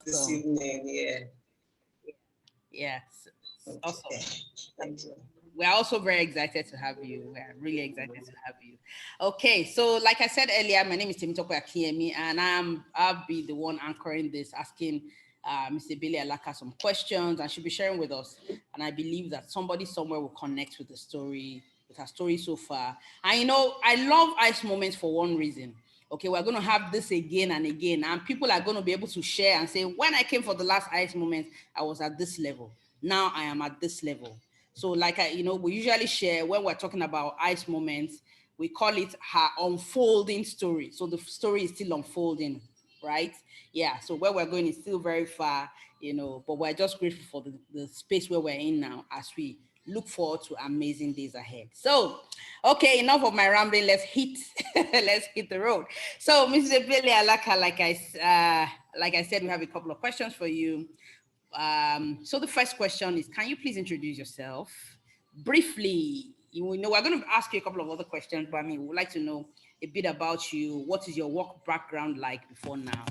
this evening. Yeah. Yes. Awesome. Okay. Thank you. We're also very excited to have you. We're really excited to have you. Okay, so like I said earlier, my name is Temitope Akiemi, and I'll be the one anchoring this, asking Mr. Ebele Alaka some questions, and she'll be sharing with us. And I believe that somebody somewhere will connect with the story, with her story so far. And I love ice moments for one reason. Okay, we're going to have this again and again, and people are going to be able to share and say, when I came for the last ice moment, I was at this level. Now I am at this level. So like we usually share when we're talking about ice moments, we call it her unfolding story. So the story is still unfolding, right? Yeah. So where we're going is still very far, but we're just grateful for the space where we're in now as we look forward to amazing days ahead. So, okay, enough of my rambling. Let's hit, let's hit the road. So, Mrs. Ebele Alaka, like I said, we have a couple of questions for you. So the first question is, can you please introduce yourself briefly? We're going to ask you a couple of other questions, but we would like to know a bit about you. What is your work background like before now?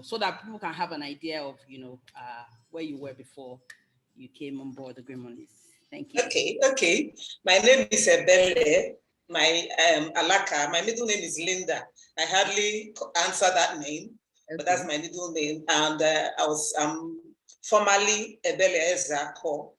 So that people can have an idea of, where you were before you came on board the Green Monies. Thank you. Okay. My name is Ebele. My Alaka. My middle name is Linda. I hardly answer that name, but that's my middle name. And I'm formerly Ebele Alaka.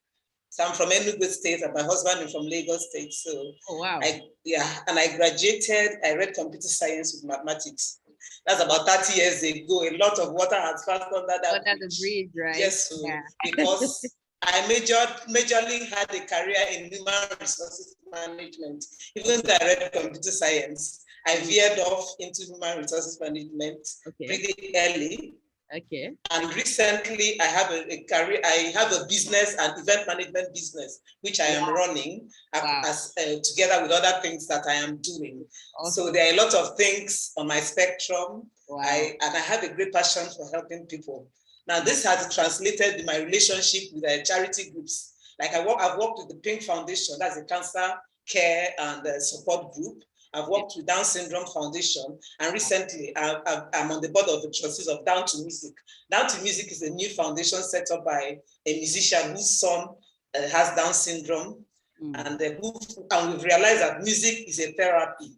So I'm from Enugu State, and my husband is from Lagos State. So, wow. And I graduated. I read computer science with mathematics. That's about 30 years ago. A lot of water has passed under that bridge, right? Yes, so because I majorly had a career in human resources management. Even though I read computer science, I veered off into human resources management pretty early. Okay. And recently, I have a career. I have a business, an event management business, which I am running as together with other things that I am doing. Awesome. So there are a lot of things on my spectrum. I have a great passion for helping people. Now, this has translated in my relationship with charity groups. Like I've worked with the Pink Foundation, that's a cancer care and support group. I've worked with Down Syndrome Foundation, and recently I'm on the board of the trustees of Down to Music. Down to Music is a new foundation set up by a musician whose son has Down syndrome, and we've realized that music is a therapy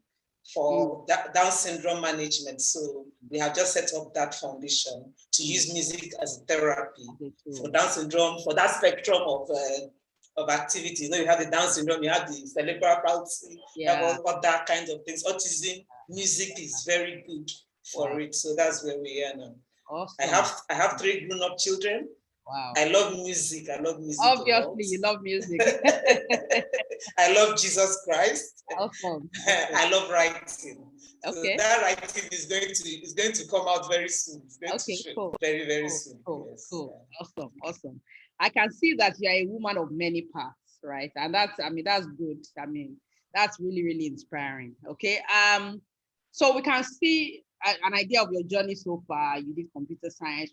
for Down syndrome management. So we have just set up that foundation to use music as a therapy for Down syndrome, for that spectrum of activity. You have the Down syndrome, you have the cerebral palsy, you have all that kind of things. Autism, music is very good for it. So that's where we are now. Awesome. I have 3 grown-up children. Wow. I love music. Obviously, you love music. I love Jesus Christ. Awesome. I love writing. Okay. So that writing is going to come out very soon. It's going to show very, very soon. Cool. Yes. Cool. Awesome. I can see that you are a woman of many parts, right? And that's good. That's really, really inspiring. Okay. So we can see an idea of your journey so far. You did computer science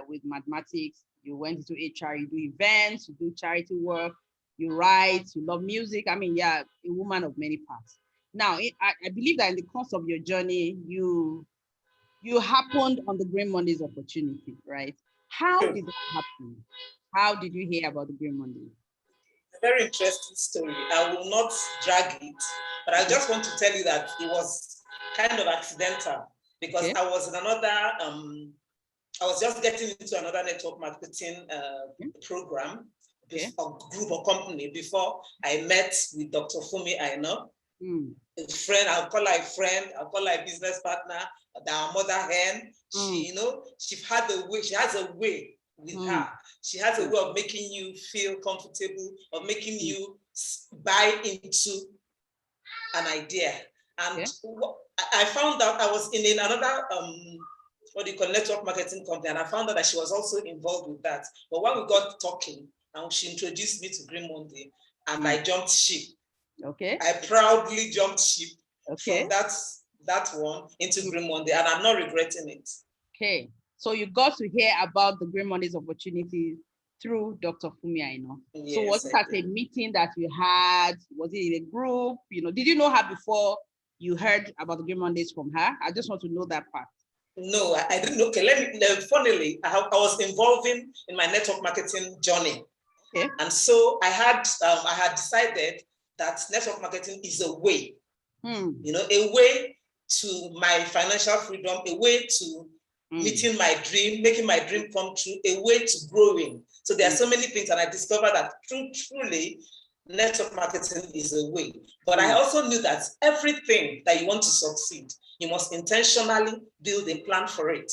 with mathematics. You went into HR. You do events. You do charity work. You write. You love music. A woman of many parts. Now, I believe that in the course of your journey, you happened on the Green Mondays opportunity, right? How did that happen? How did you hear about the Green Monday? A very interesting story. I will not drag it, but I just want to tell you that it was kind of accidental because I was in another, I was just getting into another network marketing program, a group or company before I met with Dr. Fumi Aino, a friend. I'll call her a friend. I'll call her a business partner. Our mother hen. She has a way with her. She has a way of making you feel comfortable, of making you buy into an idea. And I found out I was in another network marketing company, and I found out that she was also involved with that. But when we got talking, and she introduced me to Green Monday, and I jumped ship. Okay. I proudly jumped ship from that one into Green Monday, and I'm not regretting it. Okay. So you got to hear about the Green Mondays opportunity through Dr. Fumi Aino. Yes, so was it at a meeting that you had? Was it in a group? Did you know her before you heard about the Green Mondays from her? I just want to know that part. No, I didn't. Okay, funnily, I was involving in my network marketing journey. Okay. And so I had decided that network marketing is a way, a way to my financial freedom, a way to meeting my dream, making my dream come true, a way to growing. So there are so many things, and I discovered that truly, network marketing is a way. But I also knew that everything that you want to succeed, you must intentionally build a plan for it.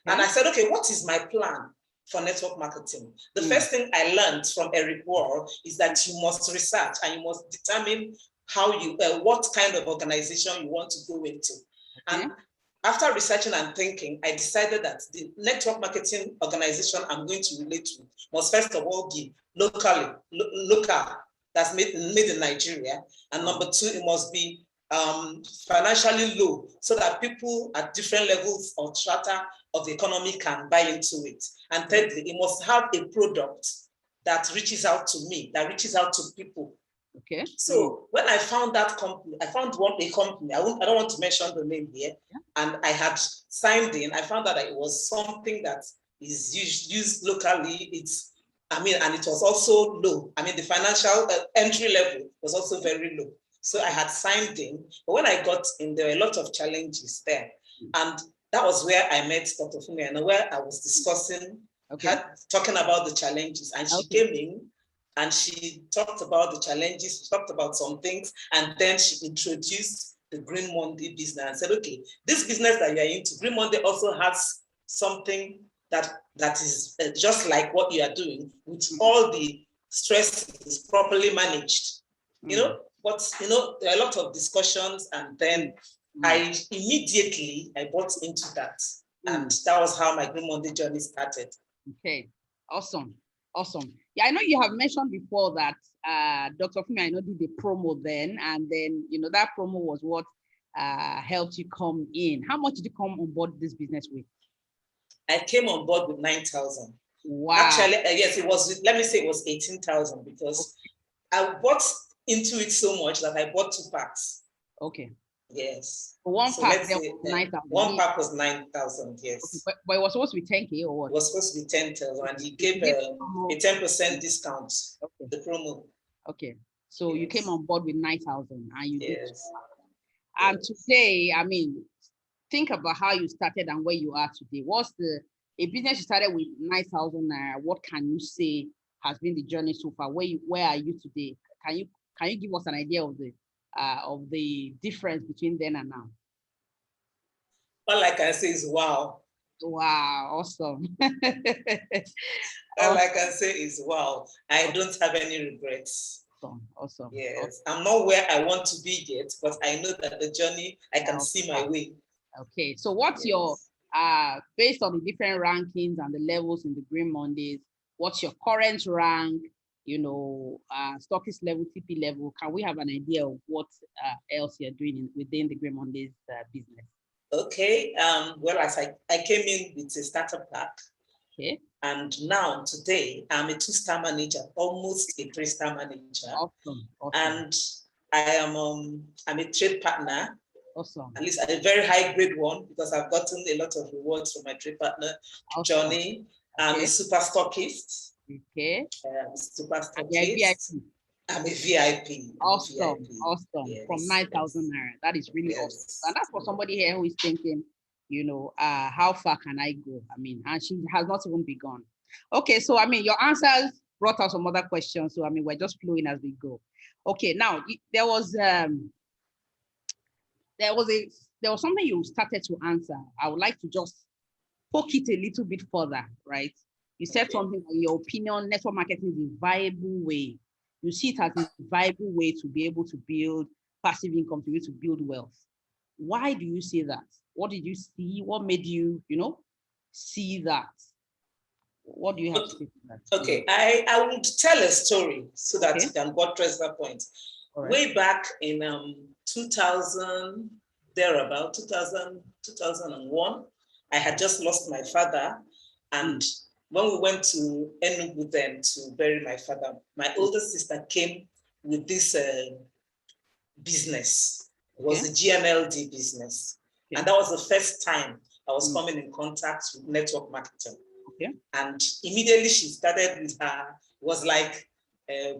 And I said, okay, what is my plan for network marketing? The first thing I learned from Eric Wall is that you must research and you must determine what kind of organization you want to go into. And after researching and thinking, I decided that the network marketing organization I'm going to relate to must first of all be local, that's made in Nigeria. And number two, it must be financially low so that people at different levels of strata of the economy can buy into it. And thirdly, it must have a product that reaches out to me, that reaches out to people. Okay. So when I found that company, I found a company, I don't want to mention the name here, and I had signed in, I found out that it was something that is used locally. And it was also low. The financial entry level was also very low. So I had signed in, but when I got in, there were a lot of challenges there. And that was where I met Dr. Fumi, and where I was discussing, talking about the challenges. And she came in and she talked about the challenges, she talked about some things, and then she introduced the Green Monday business and said, okay, this business that you're into, Green Monday also has something that is just like what you are doing, with all the stress is properly managed, But there are a lot of discussions, and then I bought into that, and that was how my Green Monday journey started. Okay, awesome. Yeah, I know you have mentioned before that Dr. Fumi, I know, did the promo then, and then that promo was what helped you come in. How much did you come on board this business with? I came on board with 9,000. Wow. Actually, yes, it was. Let me say it was 18,000 because I bought into it so much that I bought 2 packs. Okay. Yes. One pack was 9,000. One pack was 9,000. Yes. Okay. But it was supposed to be 10K or what? It was supposed to be 10,000, and he gave a 10% discount. Okay. The promo. Okay. So you came on board with 9,000, and you did. Yes. And today, think about how you started and where you are today. What's a business you started with 9,000 naira? What can you say has been the journey so far? Where are you today? Can you give us an idea of the difference between then and now? All I can say is wow. Wow, awesome. All I can say is wow. I don't have any regrets. Awesome. Yes, awesome. I'm not where I want to be yet, but I know that the journey, I can see my way. Okay, so what's your, based on the different rankings and the levels in the Green Mondays, what's your current rank, stockist level, TP level? Can we have an idea of what else you're doing within the Green Mondays business? Okay, well, as I came in with a starter pack. Okay. And now, today, I'm a 2-star manager, almost a 3-star manager. Awesome. And I'm a trade partner. Awesome. At least a very high grade one, because I've gotten a lot of rewards from my trade partner journey. I'm a super stockist. Okay. Super stockist. I'm a VIP. Awesome. Yes. From 9,000 naira. That is really awesome. And that's for somebody here who is thinking, how far can I go? And she has not even begun. Okay, so your answers brought us some other questions. So we're just flowing as we go. Okay, now there was something you started to answer. I would like to just poke it a little bit further, right? You said something, in your opinion, network marketing is a viable way. You see it as a viable way to be able to build passive income, to be able to build wealth. Why do you say that? What did you see? What made you, see that? What do you have to say to that? Okay, I would tell a story so that you can buttress that point. Right. Way back in 2000, thereabout, 2001, I had just lost my father. And when we went to Enugu then to bury my father, my older sister came with this business. It was a GMLD business. And that was the first time I was coming in contact with network marketing. Okay. And immediately she started with her, was like,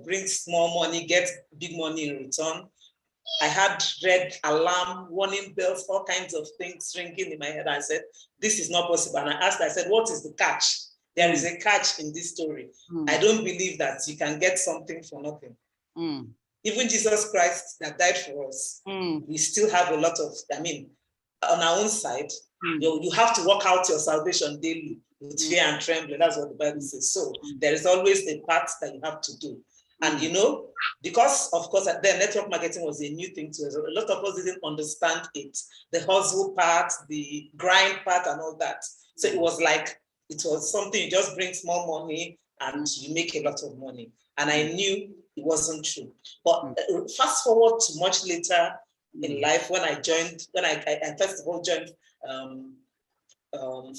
bring small money, get big money in return. I had red alarm, warning bells, all kinds of things ringing in my head. I said, this is not possible. And I asked, I said, what is the catch? There is a catch in this story. I don't believe that you can get something for nothing. Even Jesus Christ that died for us, we still have a lot of, on our own side, you have to work out your salvation daily with fear and trembling. That's what the Bible says. So there is always a part that you have to do. And because of course then network marketing was a new thing to us, a lot of us didn't understand it, the hustle part, the grind part and all that. So it was like, it was something you just bring small money and you make a lot of money. And I knew it wasn't true. But fast forward to much later in life when I first of all joined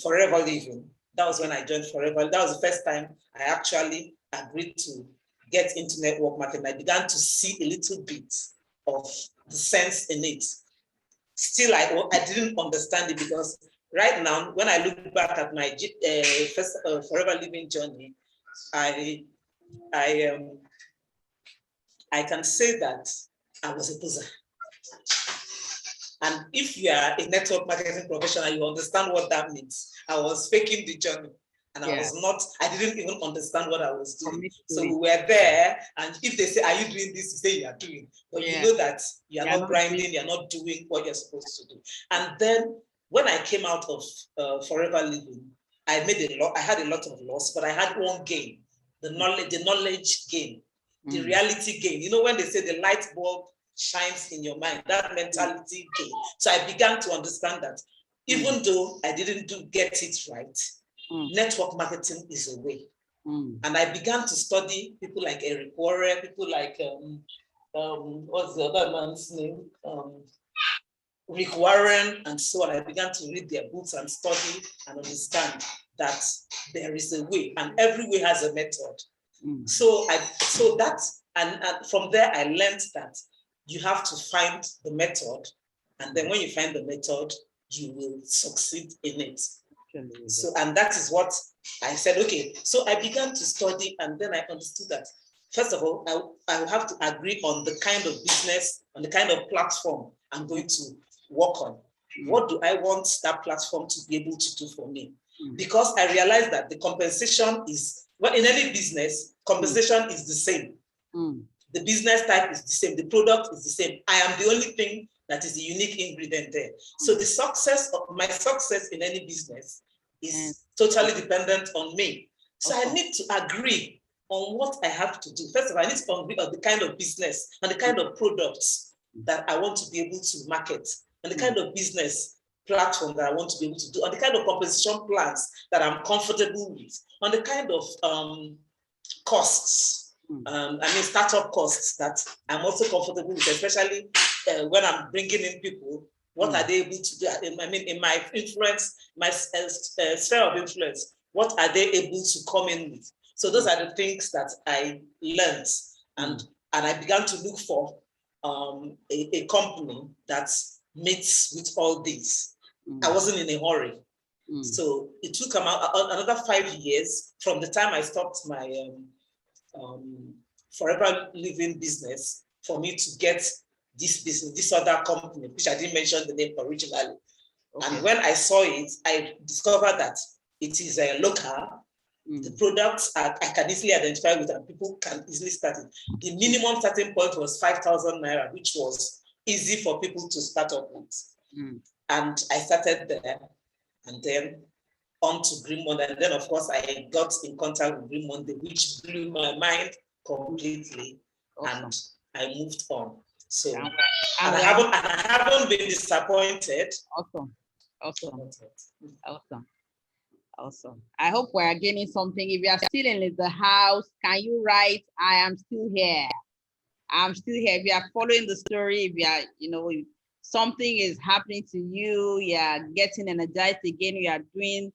Forever Living. That was when I joined Forever. That was the first time I actually agreed to get into network marketing. I began to see a little bit of the sense in it. Still, I didn't understand it, because right now, when I look back at my first Forever Living journey, I can say that I was a poser. And if you are a network marketing professional, you understand what that means. I was faking the journey. And I didn't even understand what I was doing. So we were there, and if they say, are you doing this? You say you are doing. But you know that you are not grinding, you're not doing what you're supposed to do. And then when I came out of Forever Living, I had a lot of loss, but I had one gain, the knowledge gain, the reality gain. You know, when they say the light bulb shines in your mind, that mentality gain. So I began to understand that even though I didn't get it right, network marketing is a way. And I began to study people like Eric Warren, people like, what's the other man's name? Rick Warren, and so on. I began to read their books and study and understand that there is a way, and every way has a method. So from there, I learned that you have to find the method, and then when you find the method, you will succeed in it. So, and that is what I said, okay. So I began to study, and then I understood that, first of all, I will have to agree on the kind of business, on the kind of platform I'm going to work on. What do I want that platform to be able to do for me? Because I realized that the compensation is, well, in any business, compensation is the same. The business type is the same. The product is the same. I am the only thing that is the unique ingredient there. So the success of my success in any business is totally dependent on me. So I need to agree on what I have to do. First of all, I need to agree on the kind of business and the kind of products that I want to be able to market, and the kind of business platform that I want to be able to do, and the kind of compensation plans that I'm comfortable with, on the kind of costs, startup costs that I'm also comfortable with, especially when I'm bringing in people. What are they able to do? In my influence, my sphere of influence, what are they able to come in with? So those are the things that I learned, and I began to look for a company that meets with all these. I wasn't in a hurry. So it took another 5 years from the time I stopped my Forever Living business for me to get this business, this other company, which I didn't mention the name originally. And when I saw it, I discovered that it is a local. The products I can easily identify with, and people can easily start it. The minimum starting point was 5,000 naira, which was easy for people to start up with. And I started there, and then on to Green Monday. And then, of course, I got in contact with Green Monday, which blew my mind completely. And I moved on. So, and I haven't been disappointed. Awesome. I hope we're getting something. If you are still in the house, can you write, I am still here? I'm still here. If you are following the story, if you are, if something is happening to you, you're getting energized again, you are doing,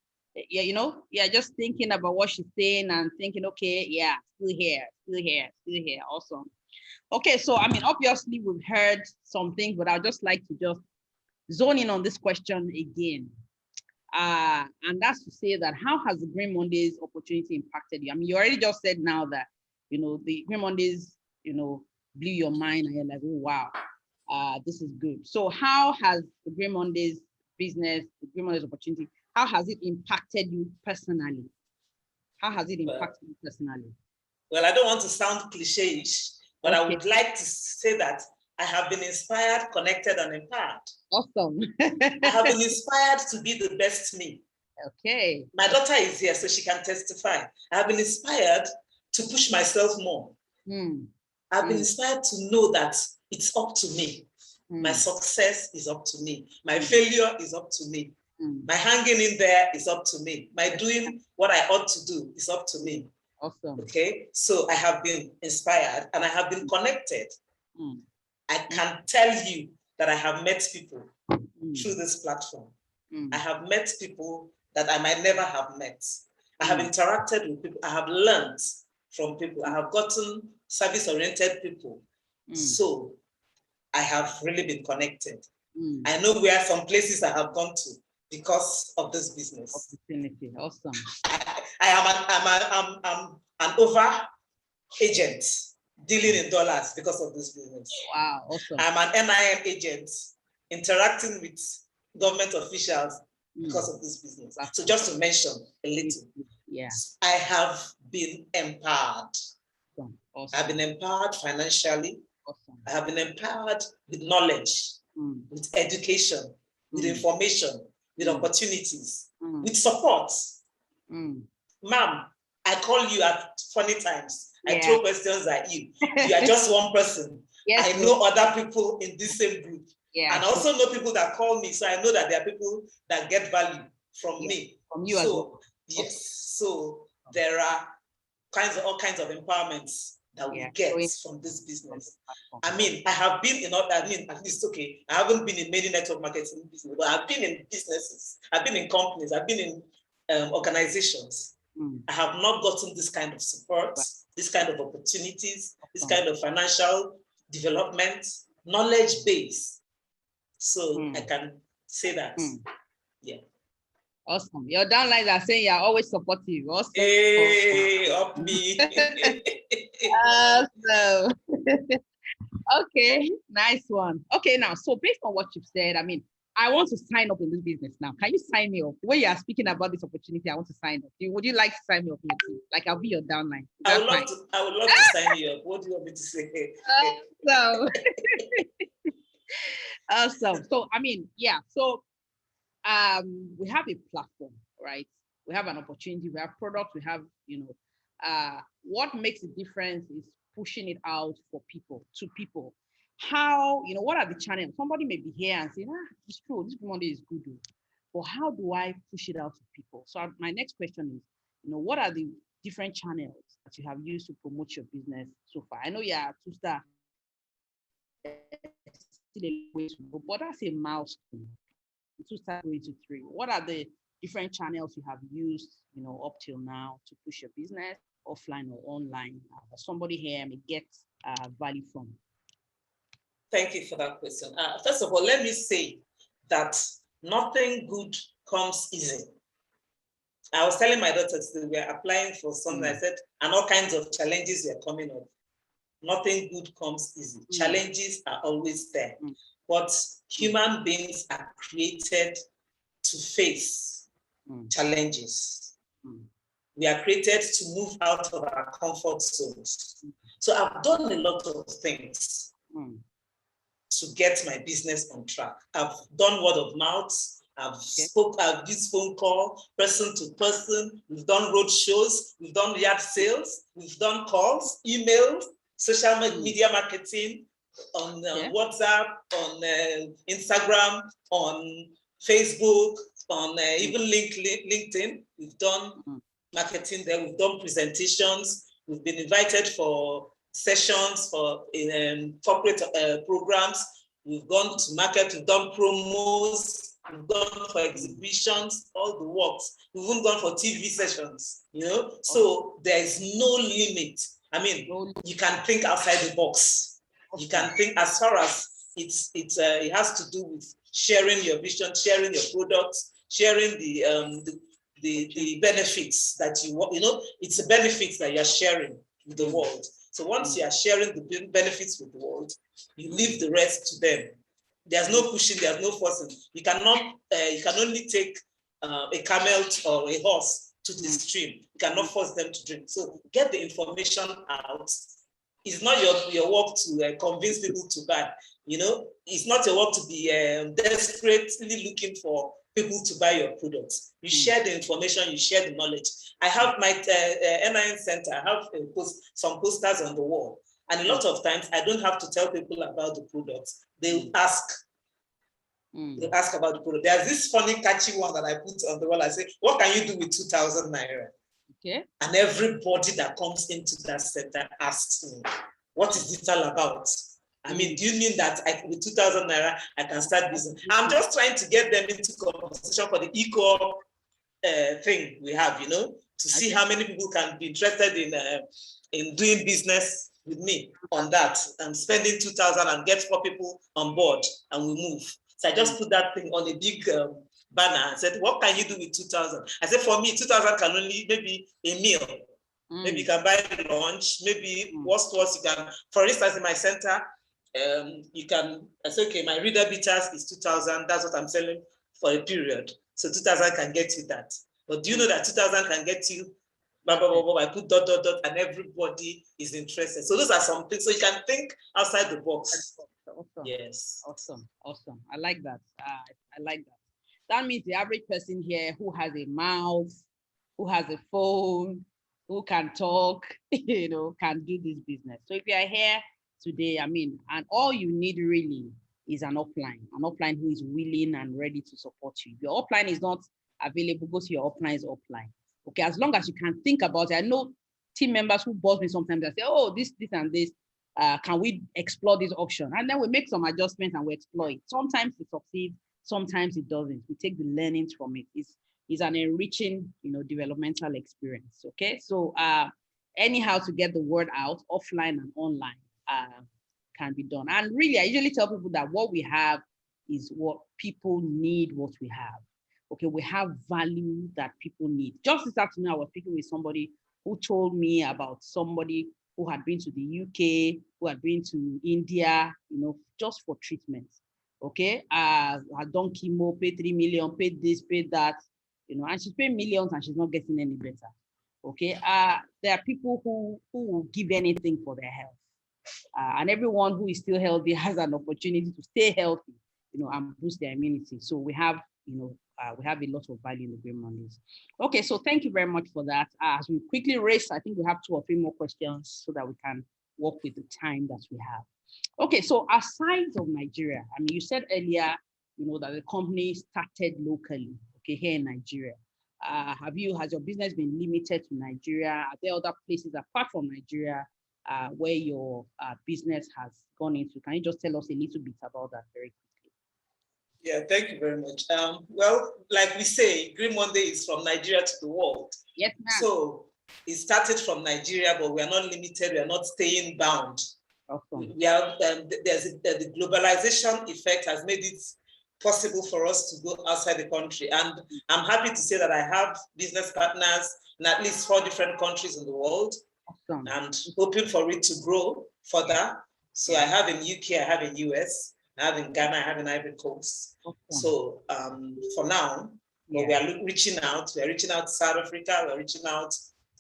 you're just thinking about what she's saying and thinking, okay, yeah, still here. Awesome. Okay, so obviously we've heard some things, but I'd just like to just zone in on this question again. And that's to say that how has the Green Mondays opportunity impacted you? I mean, you already just said now that, the Green Mondays, blew your mind and you're like, oh, wow, this is good. So how has the Green Mondays business, the Green Mondays opportunity, how has it impacted you personally? How has it impacted you personally? Well, I don't want to sound cliche-ish, but I would like to say that I have been inspired, connected, and empowered. Awesome. I have been inspired to be the best me. Okay. My daughter is here, so she can testify. I have been inspired to push myself more. I've been inspired to know that it's up to me. My success is up to me. My failure is up to me. My hanging in there is up to me. My doing what I ought to do is up to me. Awesome. Okay, so I have been inspired and I have been connected. I can tell you that I have met people through this platform. I have met people that I might never have met. I have interacted with people. I have learned from people. I have gotten service-oriented people. So I have really been connected. I know where some places I have gone to because of this business. Opportunity. Awesome. I'm an over agent dealing in dollars because of this business. Wow, awesome. I'm an NIM agent interacting with government officials because of this business. So just to mention a little, I have been empowered. Awesome. I've been empowered financially. Awesome. I have been empowered with knowledge, with education, with information, with opportunities, with support. Ma'am, I call you at funny times. I throw questions at you. You are just one person. I know other people in this same group. And I also know people that call me. So I know that there are people that get value from me. From you as well. Yes. So there are all kinds of empowerments that we get from this business. I mean, I have been in at least, I haven't been in many network marketing business, but I've been in businesses, I've been in companies, I've been in organizations. I have not gotten this kind of support, this kind of opportunities, this kind of financial development, knowledge base. So I can say that. Yeah. Awesome. Your downlines are saying you're always supportive. Awesome. Hey, up me. Awesome. Okay, nice one. Okay, now, so based on what you've said, I mean, I want to sign up in this business now. Can you sign me up? The way you are speaking about this opportunity, I want to sign up. Would you like to sign me up? Like, I'll be your downline. I would love to sign you up. What do you want me to say? Awesome. Awesome. So, I mean, so we have a platform, right? We have an opportunity, we have products, we have, what makes a difference is pushing it out for people, to people. How, what are the channels? Somebody may be here and say, it's true, this Monday is good. But how do I push it out to people? So my next question is, what are the different channels that you have used to promote your business so far? I know you are 2-star, still a way to go, but that's a milestone. 2-star going to 3. What are the different channels you have used, up till now to push your business, offline or online? Somebody here may get value from. Thank you for that question. First of all, let me say that nothing good comes easy. I was telling my daughter today, we are applying for something, I said, and all kinds of challenges we are coming up. Nothing good comes easy. Challenges are always there. But human beings are created to face challenges. We are created to move out of our comfort zones. So I've done a lot of things to get my business on track. I've done word of mouth. I've used phone call, person to person. We've done road shows. We've done yard sales. We've done calls, emails, social media marketing, on WhatsApp, on Instagram, on Facebook, on even LinkedIn. We've done marketing there. We've done presentations. We've been invited for sessions for corporate programs. We've gone to market. We've done promos. We've gone for exhibitions, all the works. We've even gone for TV sessions, So there is no limit. I mean, you can think outside the box. You can think as far as it has to do with sharing your vision, sharing your products, sharing the benefits that you want. It's the benefits that you're sharing with the world. So once you are sharing the benefits with the world, you leave the rest to them. There's no pushing, there's no forcing. You can only take a camel or a horse to the stream. You cannot force them to drink. So get the information out. It's not your work to convince people to buy. It's not your work to be desperately looking for people to buy your products. You share the information, you share the knowledge. I have my NIN center, I have some posters on the wall. And a lot of times I don't have to tell people about the products. They ask. They ask about the product. There's this funny, catchy one that I put on the wall. I say, what can you do with 2,000 naira? Okay. And everybody that comes into that center asks me, what is this all about? I mean, do you mean that with 2,000 naira, I can start business? I'm just trying to get them into conversation for the eco thing we have, to see how many people can be interested in doing business with me on that. I'm spending 2,000 and get 4 people on board and we move. So I just put that thing on a big banner and said, what can you do with 2,000? I said, for me, 2,000 can only maybe a meal. Maybe you can buy lunch. Maybe worst you can, for instance, in my center, you can, I say, okay, my reader bitters is 2,000. That's what I'm selling for a period. So 2,000 can get you that. But do you know that 2,000 can get you, blah, blah, blah, blah, I put ... and everybody is interested. So those are some things. So you can think outside the box. Awesome. Yes. Awesome. I like that. I like that. That means the average person here who has a mouth, who has a phone, who can talk, can do this business. So if you are here today, and all you need really is an upline who is willing and ready to support you. If your upline is not available, go to your upline's upline. Okay, as long as you can think about it. I know team members who boss me sometimes, they say, oh, this and this, can we explore this option? And then we make some adjustments and we explore it. Sometimes it succeeds, sometimes it doesn't. We take the learnings from it. It's an enriching, developmental experience. Okay, so anyhow to get the word out, offline and online, can be done. And really, I usually tell people that what we have is what people need. What we have. Okay, we have value that people need. Just this afternoon, I was speaking with somebody who told me about somebody who had been to the UK, who had been to India, just for treatment. Okay, had done chemo, paid 3 million, paid this, paid that, and she's paying millions and she's not getting any better. Okay, there are people who will give anything for their health. And everyone who is still healthy has an opportunity to stay healthy, and boost their immunity. So we have, we have a lot of value in the Green Mondays. Okay, so thank you very much for that. As we quickly race, I think we have 2 or 3 more questions so that we can work with the time that we have. Okay, so aside of Nigeria, you said earlier, that the company started locally, okay, here in Nigeria. Has your business been limited to Nigeria? Are there other places apart from Nigeria where your business has gone into? Can you just tell us a little bit about that very quickly? Yeah, thank you very much. Well, like we say, Green Monday is from Nigeria to the world. Yes, ma'am. So it started from Nigeria, but we are not limited. We are not staying bound. Awesome. We are, the globalization effect has made it possible for us to go outside the country. And I'm happy to say that I have business partners in at least 4 different countries in the world. Awesome. And hoping for it to grow further. So I have in UK, I have in US, I have in Ghana, I have in Ivory Coast. Awesome. So for now, we are reaching out. We are reaching out to South Africa. We are reaching out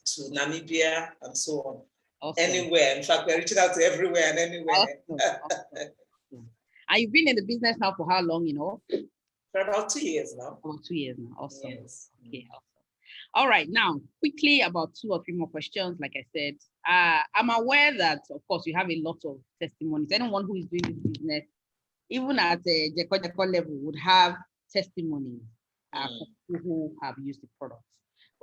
to Namibia and so on. Awesome. Anywhere. In fact, we are reaching out to everywhere and anywhere. Awesome. Awesome. And you've been in the business now for how long, For about 2 years now. About 2 years now. Awesome. Yes. Okay, awesome. All right, now quickly about 2 or 3 more questions. Like I said, I'm aware that, of course, you have a lot of testimonies. Anyone who is doing this business, even at a Jeko level, would have testimonies for people who have used the products.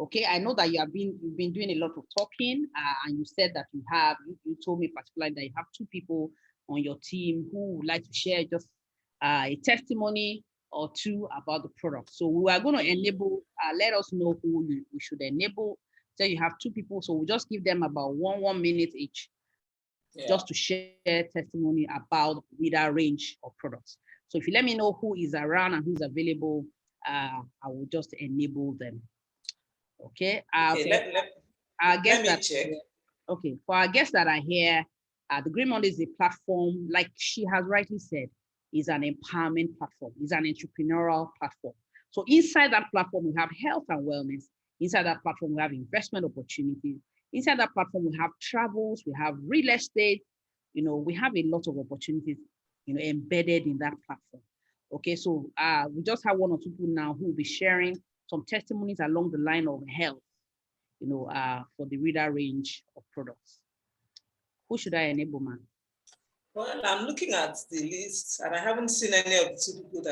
Okay, I know that you've been doing a lot of talking, and you said that you told me particularly that you have 2 people on your team who would like to share just a testimony or 2 about the product. So we are going to enable, let us know who we should enable. So you have 2 people, so we'll just give them about 1 minute each, just to share testimony about with our range of products. So if you let me know who is around and who's available, I will just enable them. Okay. Let me check. Okay, for our guests that are here, the Green Monday is a platform, like she has rightly said, is an empowerment platform, is an entrepreneurial platform. So inside that platform, we have health and wellness. Inside that platform, we have investment opportunities. Inside that platform, we have travels, we have real estate. We have a lot of opportunities, embedded in that platform. Okay, so we just have one or two people now who will be sharing some testimonies along the line of health, for the reader range of products. Who should I enable, man? Well, I'm looking at the list, and I haven't seen any of the two people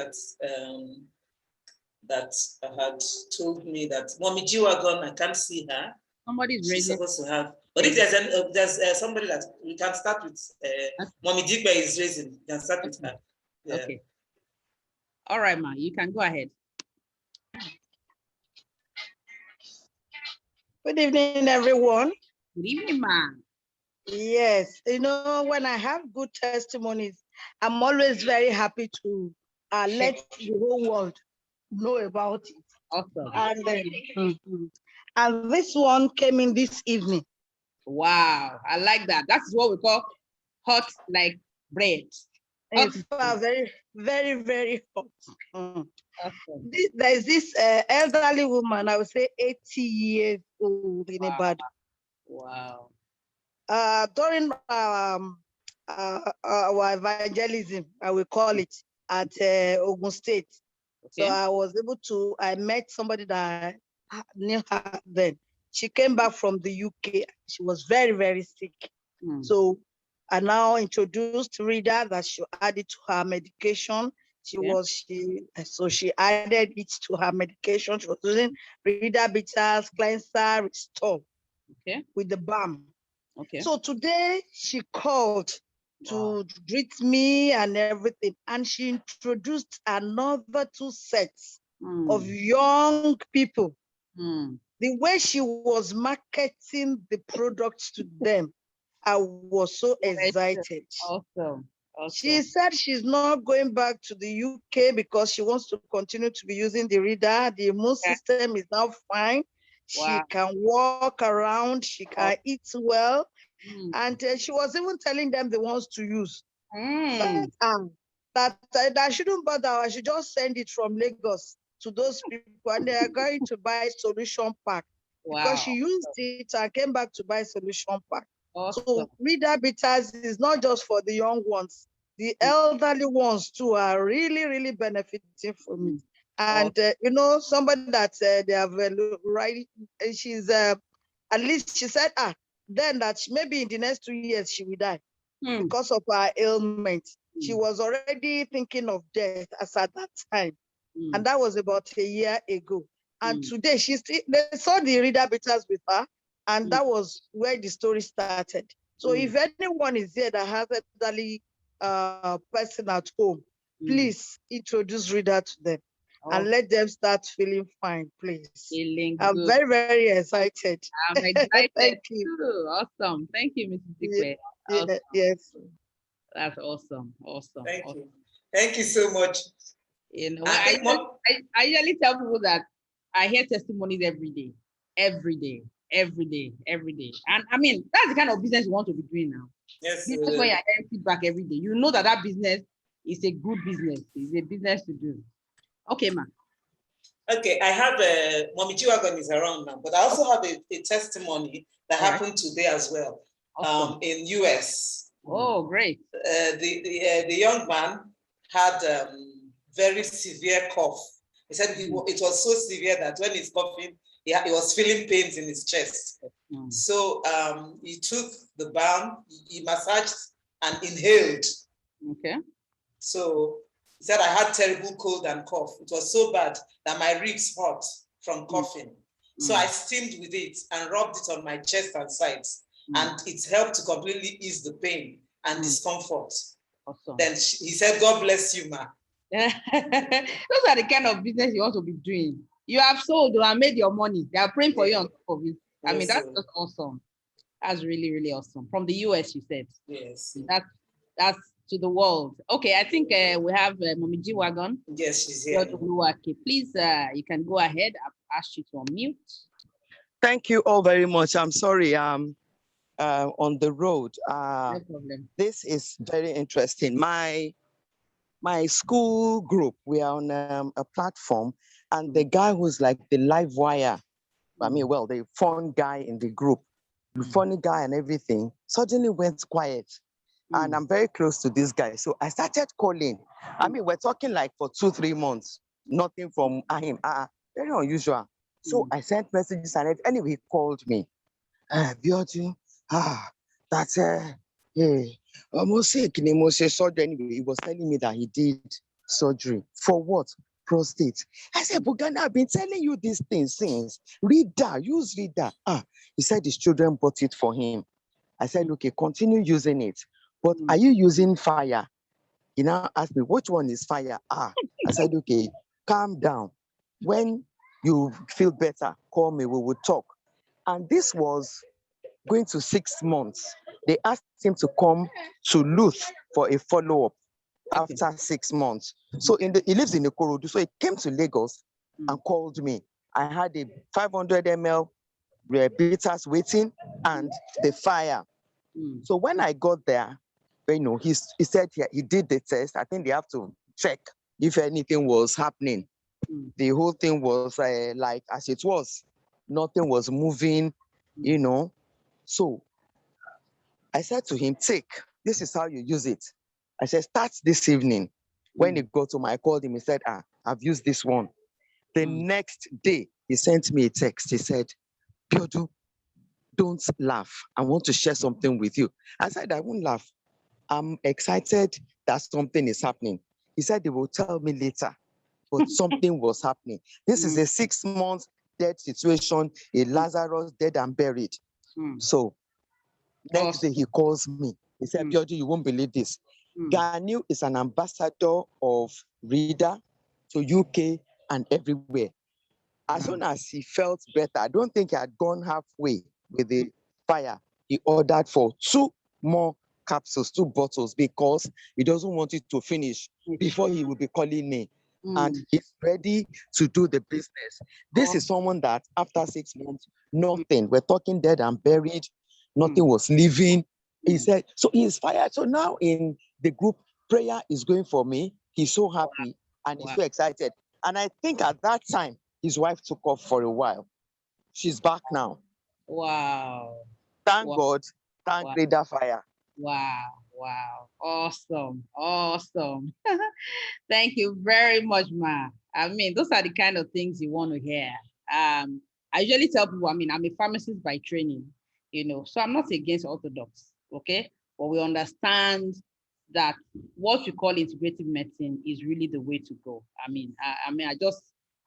that had told me that Mommy G-Wagon, I can't see her. Somebody's raising. She's supposed to have. But if there's somebody that we can start with, Mommy Digbe is raising. You can start with her. Yeah. Okay. All right, ma. You can go ahead. Good evening, everyone. Good evening, ma. Yes, when I have good testimonies, I'm always very happy to let the whole world know about it. Awesome. And this one came in this evening. Wow, I like that. That's what we call hot like bread. It's very, very, very hot. Awesome. There's this elderly woman, I would say 80 years old in Ibadan. Wow. During our evangelism, I will call it, at Ogun State. Okay. So I met somebody that knew her then. She came back from the UK. She was very, very sick. So I now introduced Reader that she added to her medication. She added it to her medication. She was using Reader Bitters, Cleanser, Restore with the balm. Okay. So today she called to greet me and everything. And she introduced another 2 sets of young people. The way she was marketing the products to them, I was so excited. Awesome. She said she's not going back to the UK because she wants to continue to be using the Reader. The immune system is now fine. She can walk around. She can eat well. And she was even telling them the ones to use. That I shouldn't bother. I should just send it from Lagos to those people, and they are going to buy solution pack. Because she used it and came back to buy solution pack. Awesome. So Reader Bitters is not just for the young ones. The elderly ones too are really, really benefiting from it. And somebody that they have right, she's at least she said, then that maybe in the next 2 years she will die because of her ailment. She was already thinking of death as at that time. And that was about a year ago. And today they saw the Reader Bitters with her, and that was where the story started. So if anyone is here that has an elderly person at home, please introduce Reader to them and let them start feeling fine, please. I'm very, very excited. I'm excited. Thank you. Too. Awesome. Thank you, Mrs. Dikwe. Awesome. Yes. That's awesome. Awesome. Thank you. Thank you so much. I usually tell people that I hear testimonies every day. And I mean, that's the kind of business you want to be doing now. Yes. Business where you're hearing feedback every day. You know that business is a good business. It's a business to do. Okay, ma. Okay, I have Mommy G-Wagon is around now, but I also have a testimony that happened today as well. Awesome. In US. Oh, great. The young man had very severe cough. He said it was so severe that when he's coughing, he was feeling pains in his chest. So he took the balm, he massaged and inhaled. Okay. So he said, I had terrible cold and cough. It was so bad that my ribs hurt from coughing. So I steamed with it and rubbed it on my chest and sides. And it helped to completely ease the pain and discomfort. Awesome. Then he said, God bless you, ma. Those are the kind of business you want to be doing. You have sold and made your money. They are praying for you on top of it. I mean, that's just awesome. That's really, really awesome. From the US, you said. Yes. That's to the world. Okay, I think we have Mommy G Wagon. Yes, she's here. Please, you can go ahead. I've asked you to unmute. Thank you all very much. I'm sorry, on the road. No problem. This is very interesting. My school group, we are on a platform, and the guy who's like the live wire, the fun guy in the group, the funny guy and everything, suddenly went quiet. And I'm very close to this guy. So I started calling. We're talking like for 2-3 months, nothing from him. Very unusual. So I sent messages and anyway, he called me. Beauty, that's almost sick. Anyway, he was telling me that he did surgery. For what? Prostate. I said, Bugana, I've been telling you these things since. Reader, use reader. He said his children bought it for him. I said, okay, continue using it. But are you using fire? He now asked me, which one is fire? I said, okay, calm down. When you feel better, call me, we will talk. And this was going to 6 months. They asked him to come to Luth for a follow-up after 6 months. So he lives in Ikorodu. So he came to Lagos and called me. I had a 500 ml bitters waiting and the fire. So when I got there, he said he did the test. I think they have to check if anything was happening. The whole thing was like as it was. Nothing was moving, So I said to him, this is how you use it. I said, start this evening. When he got home, I called him. He said, I've used this one. The next day, he sent me a text. He said, Biodu, don't laugh. I want to share something with you. I said, I won't laugh. I'm excited that something is happening. He said they will tell me later, but something was happening. This is a 6 months dead situation, a Lazarus dead and buried. So next day he calls me. He said, Biodu, you won't believe this. Ganu is an ambassador of Reader to UK and everywhere. As soon as he felt better, I don't think he had gone halfway with the fire. He ordered for 2 more capsules, 2 bottles, because he doesn't want it to finish before he will be calling me. And he's ready to do the business. This is someone that after 6 months, nothing. We're talking dead and buried. Nothing was living. He said, so he is fired. So now in the group, prayer is going for me. He's so happy and he's so excited. And I think at that time, his wife took off for a while. She's back now. Wow. Thank God. Thank Reader Fire. Wow. Awesome. Thank you very much, Ma. Those are the kind of things you want to hear. I usually tell people, I'm a pharmacist by training, so I'm not against orthodox, okay? But we understand that what we call integrative medicine is really the way to go.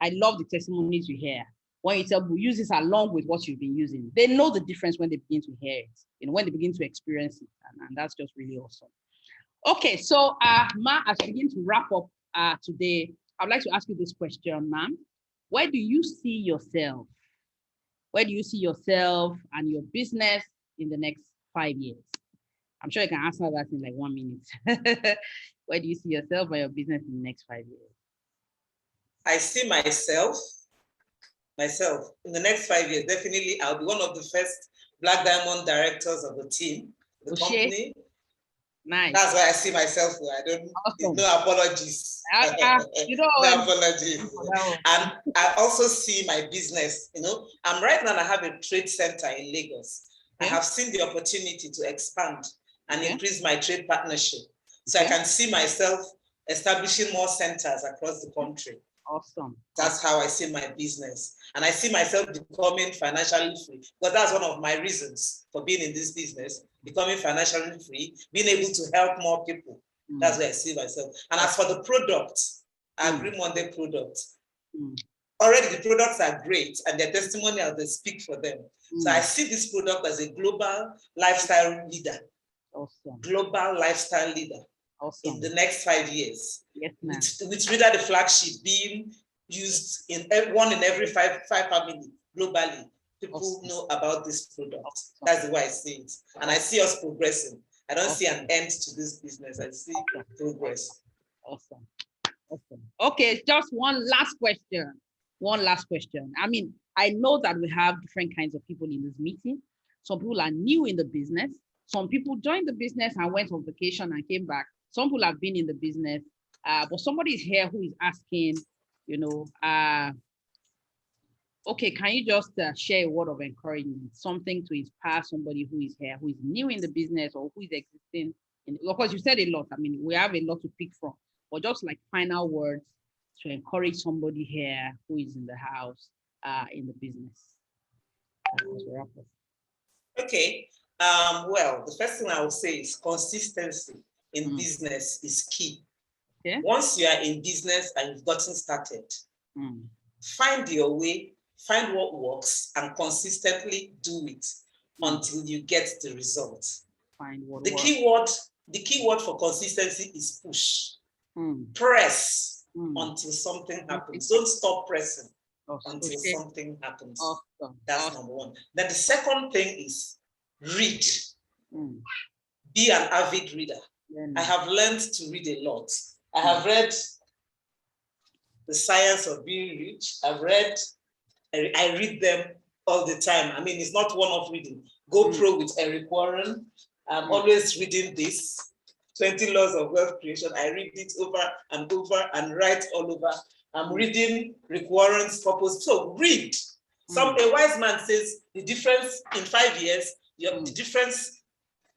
I love the testimonies you hear. When you tell people, use this along with what you've been using, they know the difference when they begin to hear it, when they begin to experience it. And that's just really awesome. Okay, so Ma, as we begin to wrap up today, I'd like to ask you this question, ma'am. Where do you see yourself? Where do you see yourself and your business in the next 5 years? I'm sure you can answer that in like 1 minute. Where do you see yourself and your business in the next 5 years? I see myself in the next 5 years. Definitely, I'll be one of the first Black Diamond directors of the team, the company. Nice. That's why I see myself. I don't. Awesome. No apologies. No apologies. And I also see my business. I'm right now. I have a trade center in Lagos. Okay. I have seen the opportunity to expand and increase my trade partnership. So I can see myself establishing more centers across the country. Awesome. That's how I see my business. And I see myself becoming financially free. Because that's one of my reasons for being in this business, becoming financially free, being able to help more people. That's where I see myself. And as for the products, Agri-Monday products, already the products are great and their testimonials, they speak for them. So I see this product as a global lifestyle leader. Awesome. Global lifestyle leader. Awesome. In the next 5 years. Yes, ma'am. With Reader, the flagship, being used in one in every five family globally. People know about this product. That's the way I see it. And I see us progressing. I don't see an end to this business. I see progress. Awesome. Awesome. Okay, just one last question. One last question. I mean, I know that we have different kinds of people in this meeting. Some people are new in the business. Some people joined the business and went on vacation and came back. Some people have been in the business, but somebody is here who is asking, you know, okay, can you just share a word of encouragement, something to inspire somebody who is here, who is new in the business or who is existing? Of course, you said a lot. I mean, we have a lot to pick from, but just like final words to encourage somebody here who is in the house, in the business. Okay. Well, the first thing I would say is consistency in business is key. Okay. Once you are in business and you've gotten started, find your way, find what works, and consistently do it until you get the results. Find what the key word for consistency is push. Press until something happens. Don't stop pressing until something happens. That's number one. Then the second thing is read. Be an avid reader. I have learned to read a lot. I have read The Science of Being Rich. I read them all the time. I mean, it's not one-off reading. Go Pro with Eric Warren. I'm always reading this. 20 Laws of Wealth Creation. I read it over and over and write all over. I'm reading Rick Warren's Purpose. So read. A wise man says the difference in 5 years, the difference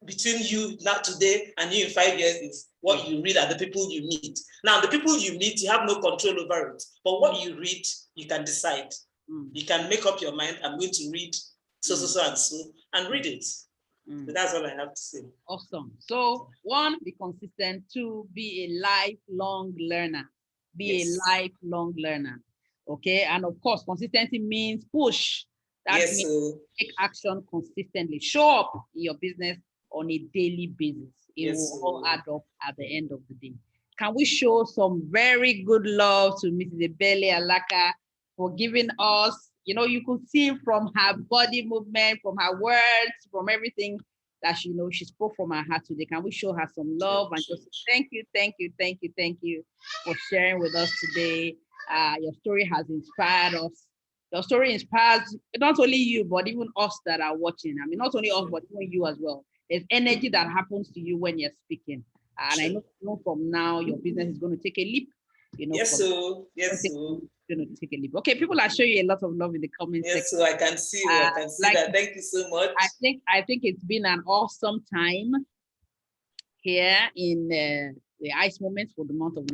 between you now today and you in 5 years is what you read and the people you meet. Now, the people you meet, you have no control over it. But what you read, you can decide. You can make up your mind, I'm going to read so and read it. So that's all I have to say. Awesome. So 1, be consistent. 2, be a lifelong learner. Be a lifelong learner. Okay. And of course, consistency means push. That means take action consistently. Show up in your business on a daily basis. It will all add up at the end of the day. Can we show some very good love to Mrs. Ebele Alaka for giving us, you know, you could see from her body movement, from her words, from everything that she spoke from her heart today. Can we show her some love and just thank you for sharing with us today? Your story has inspired us. Your story inspires not only you, but even us that are watching. I mean, not only us, but even you as well. There's energy that happens to you when you're speaking. And I know from now, your business is going to take a leap. Yes, so. Going to take a leap. Okay, people are showing you a lot of love in the comments section. So I can see that. Thank you so much. I think it's been an awesome time here in the Ice Moments for the month of November.